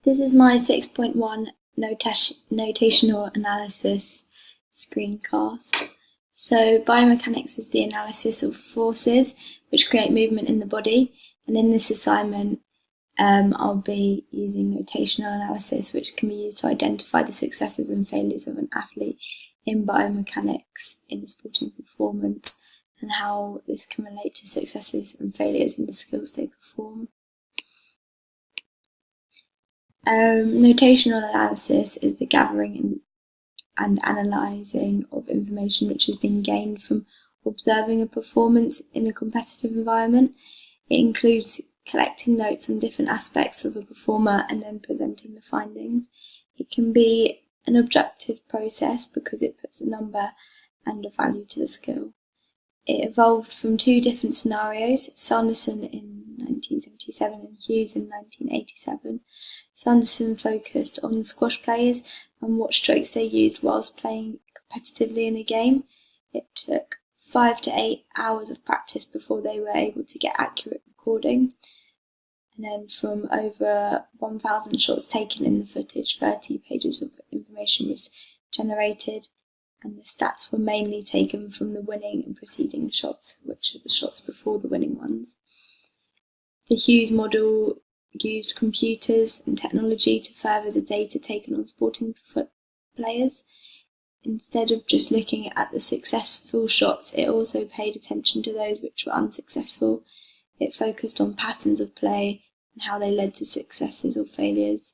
This is my 6.1 notational analysis screencast. So biomechanics is the analysis of forces which create movement in the body, and in this assignment I'll be using notational analysis, which can be used to identify the successes and failures of an athlete in biomechanics in sporting performance, and how this can relate to successes and failures in the skills they perform. Notational analysis is the gathering and analysing of information which has been gained from observing a performance in a competitive environment. It includes collecting notes on different aspects of a performer and then presenting the findings. It can be an objective process because it puts a number and a value to the skill. It evolved from two different scenarios, Sanderson in 1977 and Hughes in 1987. Sanderson focused on squash players and what strokes they used whilst playing competitively in a game. It took 5 to 8 hours of practice before they were able to get accurate recording. And then from over 1,000 shots taken in the footage, 30 pages of information was generated, and the stats were mainly taken from the winning and preceding shots, which are the shots before the winning ones. The Hughes model used computers and technology to further the data taken on sporting players. Instead of just looking at the successful shots, it also paid attention to those which were unsuccessful. It focused on patterns of play and how they led to successes or failures,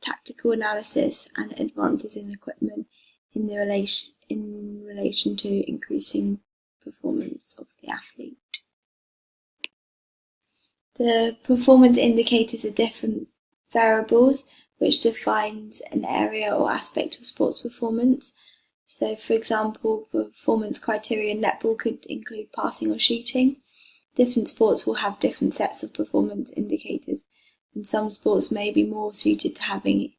tactical analysis and advances in equipment in relation to increasing performance of the athlete. The performance indicators are different variables which defines an area or aspect of sports performance. So, for example, performance criteria in netball could include passing or shooting. Different sports will have different sets of performance indicators, and some sports may be more suited to having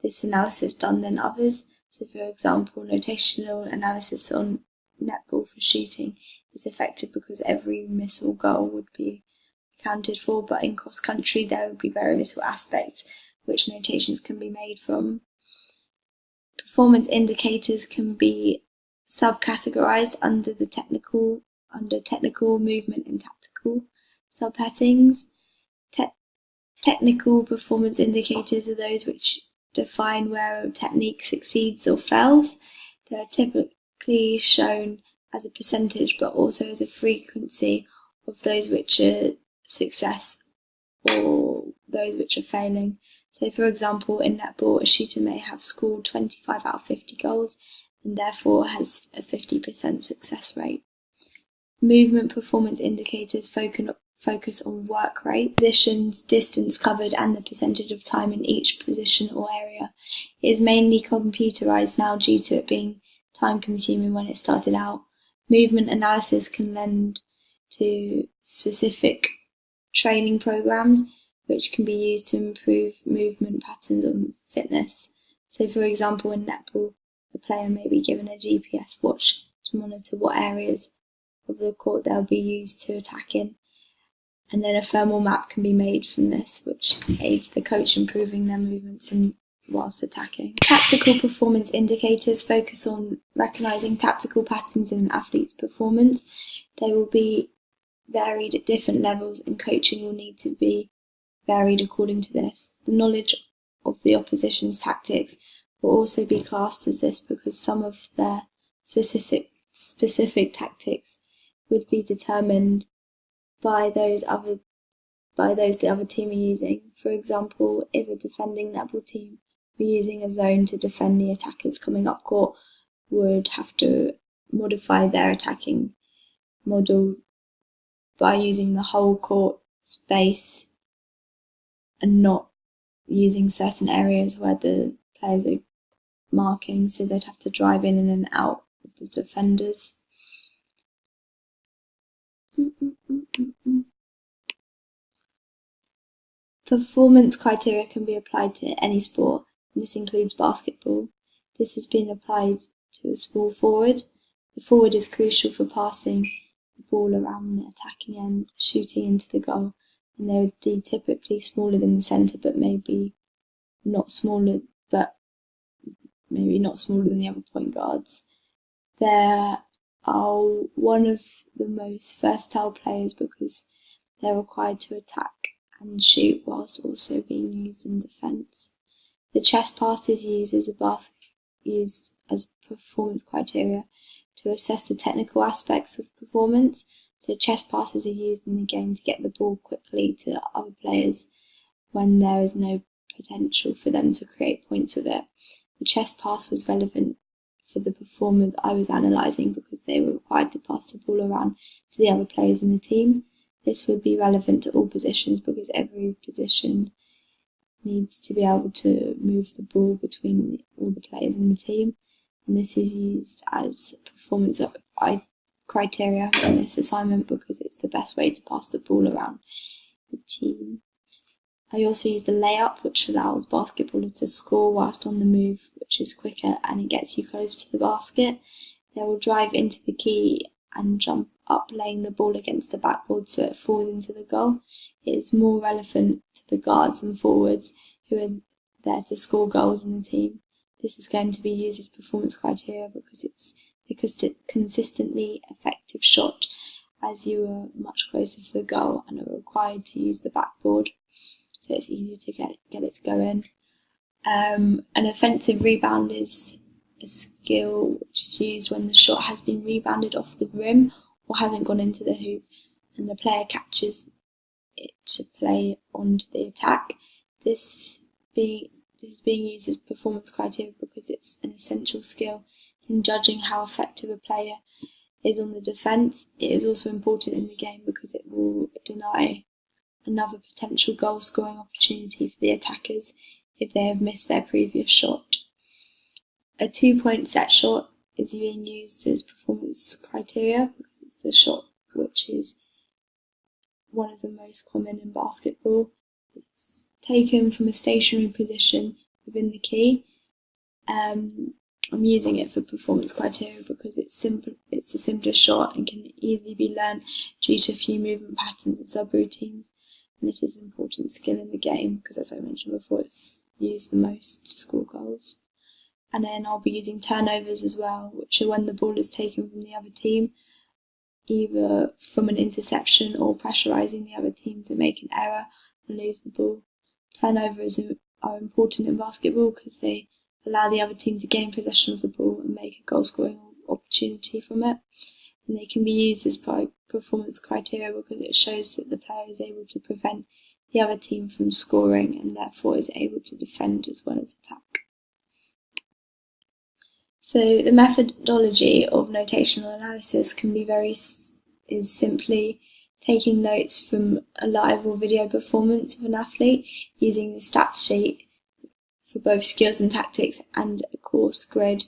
this analysis done than others. So, for example, notational analysis on netball for shooting is effective because every miss or goal would be accounted for, but in cross country there would be very little aspects which notations can be made from. Performance indicators can be subcategorized under technical, movement and tactical subheadings. Technical performance indicators are those which define where a technique succeeds or fails. They are typically shown as a percentage, but also as a frequency of those which are success or those which are failing. So, for example, in netball, a shooter may have scored 25 out of 50 goals and therefore has a 50% success rate. Movement performance indicators focus on work rate, positions, distance covered, and the percentage of time in each position or area. It is mainly computerized now due to it being time-consuming when it started out. Movement analysis can lend to specific training programs which can be used to improve movement patterns and fitness. So, for example, in netball, the player may be given a GPS watch to monitor what areas of the court they'll be used to attack in, and then a thermal map can be made from this, which aids the coach improving their movements whilst attacking. Tactical performance indicators focus on recognising tactical patterns in an athlete's performance. They will be varied at different levels, and coaching will need to be varied according to this. The knowledge of the opposition's tactics will also be classed as this because some of their specific tactics would be determined by those the other team are using. For example, if a defending netball team were using a zone to defend the attackers coming up court, would have to modify their attacking model by using the whole court space and not using certain areas where the players are marking, so they'd have to drive in and out of the defenders. Performance criteria can be applied to any sport, and this includes basketball. This has been applied to a small forward. The forward is crucial for passing the ball around the attacking end, shooting into the goal, and they would be typically smaller than the centre, but maybe not smaller than the other point guards. They are one of the most versatile players because they're required to attack and shoot whilst also being used in defence. The chess pass is used as performance criteria to assess the technical aspects of performance. So chess passes are used in the game to get the ball quickly to other players when there is no potential for them to create points with it. The chess pass was relevant for the performers I was analysing because they were required to pass the ball around to the other players in the team. This would be relevant to all positions because every position needs to be able to move the ball between all the players in the team, and this is used as performance criteria in this assignment because it's the best way to pass the ball around the team. I also use the layup, which allows basketballers to score whilst on the move, which is quicker and it gets you close to the basket. They will drive into the key and jump up, laying the ball against the backboard so it falls into the goal. It is more relevant to the guards and forwards who are there to score goals in the team. This is going to be used as performance criteria because it's consistently effective shot, as you are much closer to the goal and are required to use the backboard, so it's easier to get it to go in. An offensive rebound is a skill which is used when the shot has been rebounded off the rim or hasn't gone into the hoop, and the player catches it to play onto the attack. This is being used as performance criteria because it's an essential skill in judging how effective a player is on the defence. It is also important in the game because it will deny another potential goal scoring opportunity for the attackers if they have missed their previous shot. A 2-point set shot is being used as performance criteria because it's the shot which is one of the most common in basketball. It's taken from a stationary position within the key. I'm using it for performance criteria because it's the simplest shot and can easily be learned due to a few movement patterns and subroutines, and it is an important skill in the game because, as I mentioned before, it's used the most to score goals. And then I'll be using turnovers as well, which are when the ball is taken from the other team, either from an interception or pressurising the other team to make an error and lose the ball. Turnovers are important in basketball because they allow the other team to gain possession of the ball and make a goal-scoring opportunity from it. And they can be used as performance criteria because it shows that the player is able to prevent the other team from scoring and therefore is able to defend as well as attack. So the methodology of notational analysis can be is simply taking notes from a live or video performance of an athlete using the stats sheet for both skills and tactics and a course grid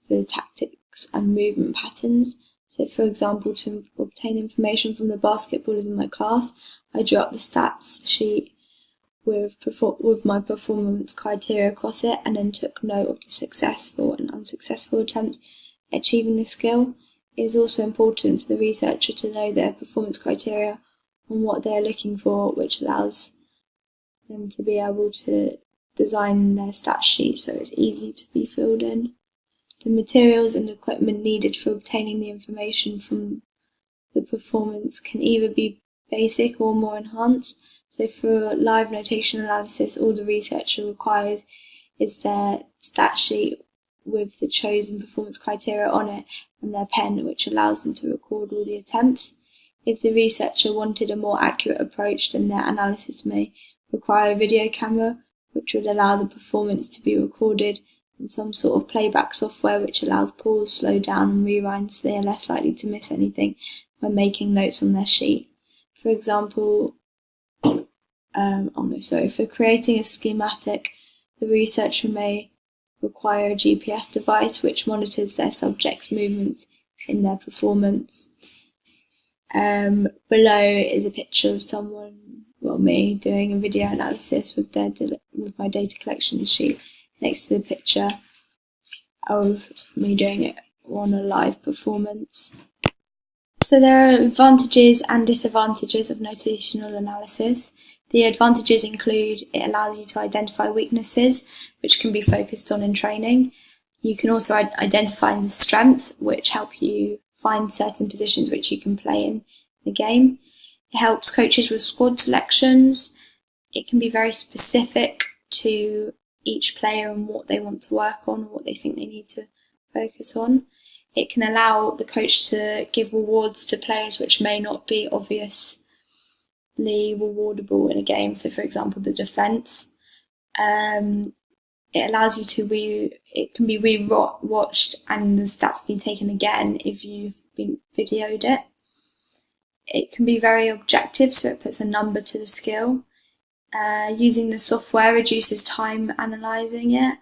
for tactics and movement patterns. So for example, to obtain information from the basketballers in my class, I drew up the stats sheet with my performance criteria across it and then took note of the successful and unsuccessful attempts at achieving the skill. It is also important for the researcher to know their performance criteria and what they are looking for, which allows them to be able to design their stat sheet so it's easy to be filled in. The materials and equipment needed for obtaining the information from the performance can either be basic or more enhanced. So for live notation analysis, all the researcher requires is their stat sheet with the chosen performance criteria on it and their pen, which allows them to record all the attempts. If the researcher wanted a more accurate approach, then their analysis may require a video camera, which would allow the performance to be recorded, and some sort of playback software which allows pause, slow down and rewind so they are less likely to miss anything when making notes on their sheet. For example, for creating a schematic, the researcher may require a GPS device which monitors their subject's movements in their performance. Below is a picture of me, doing a video analysis with my data collection sheet next to the picture of me doing it on a live performance. So there are advantages and disadvantages of notational analysis. The advantages include it allows you to identify weaknesses, which can be focused on in training. You can also identify the strengths, which help you find certain positions which you can play in the game. It helps coaches with squad selections. It can be very specific to each player and what they want to work on, what they think they need to focus on. It can allow the coach to give rewards to players which may not be obviously rewardable in a game. So, for example, the defence. It allows you to it can be re-watched and the stats be taken again if you've been videoed it. It can be very objective, so it puts a number to the skill. Using the software reduces time analysing it.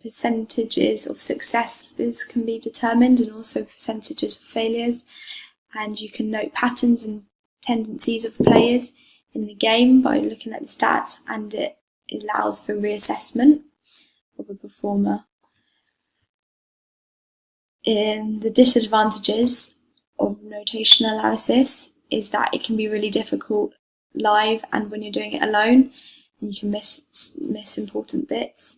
Percentages of successes can be determined and also percentages of failures. And you can note patterns and tendencies of players in the game by looking at the stats, and it allows for reassessment of a performer. The disadvantages of notation analysis is that it can be really difficult live and when you're doing it alone, and you can miss important bits.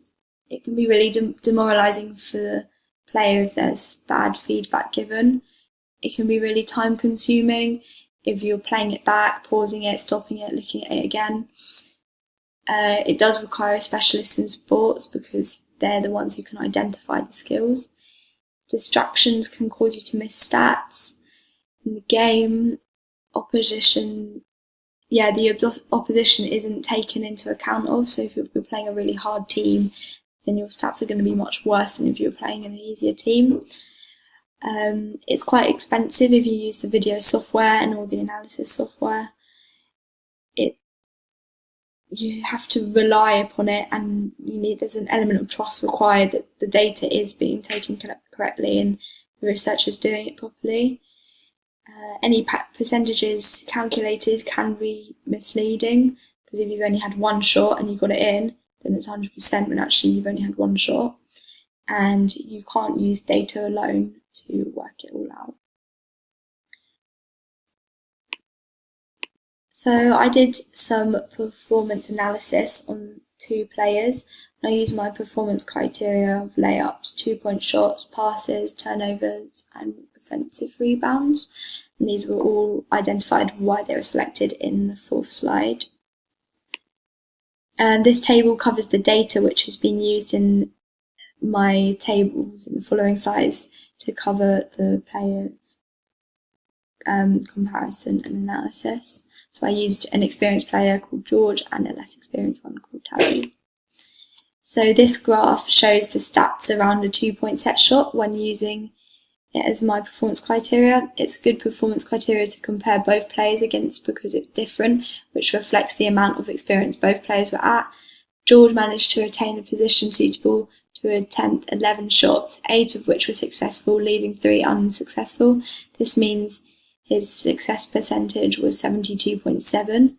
It can be really demoralising for the player if there's bad feedback given. It can be really time consuming if you're playing it back, pausing it, stopping it, looking at it again. It does require specialists in sports because they're the ones who can identify the skills. Distractions can cause you to miss stats. In the game, the opposition isn't taken into account of. So if you're playing a really hard team, then your stats are going to be much worse than if you're playing an easier team. It's quite expensive if you use the video software and all the analysis software. You have to rely upon it, and there's an element of trust required that the data is being taken correctly and the researcher's doing it properly. Any percentages calculated can be misleading, because if you've only had one shot and you got it in, then it's 100% when actually you've only had one shot, and you can't use data alone to work it all out. So I did some performance analysis on 2 players. I used my performance criteria of layups, 2-point shots, passes, turnovers, and offensive rebounds. And these were all identified why they were selected in the 4th slide. And this table covers the data which has been used in my tables in the following slides to cover the players' comparison and analysis. So I used an experienced player called George and a less experienced one called Tabby. So this graph shows the stats around a 2-point set shot when using it as my performance criteria. It's good performance criteria to compare both players against because it's different, which reflects the amount of experience both players were at. George managed to attain a position suitable to attempt 11 shots, 8 of which were successful, leaving 3 unsuccessful. This means his success percentage was 72.7.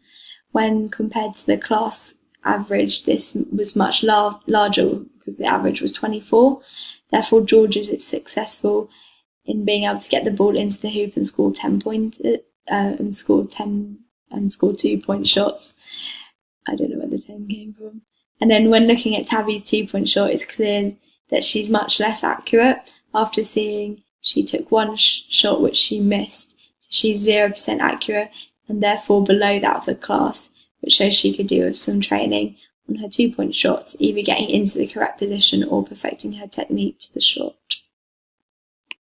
When compared to the class average, this was much larger because the average was 24. Therefore, George is successful in being able to get the ball into the hoop and score 10 points and score 2-point shots. I don't know where the 10 came from. And then when looking at Tabby's 2-point shot, it's clear that she's much less accurate. After seeing she took one shot which she missed, so she's 0% accurate and therefore below that of the class, which shows she could do with some training on her 2-point shots, either getting into the correct position or perfecting her technique to the shot.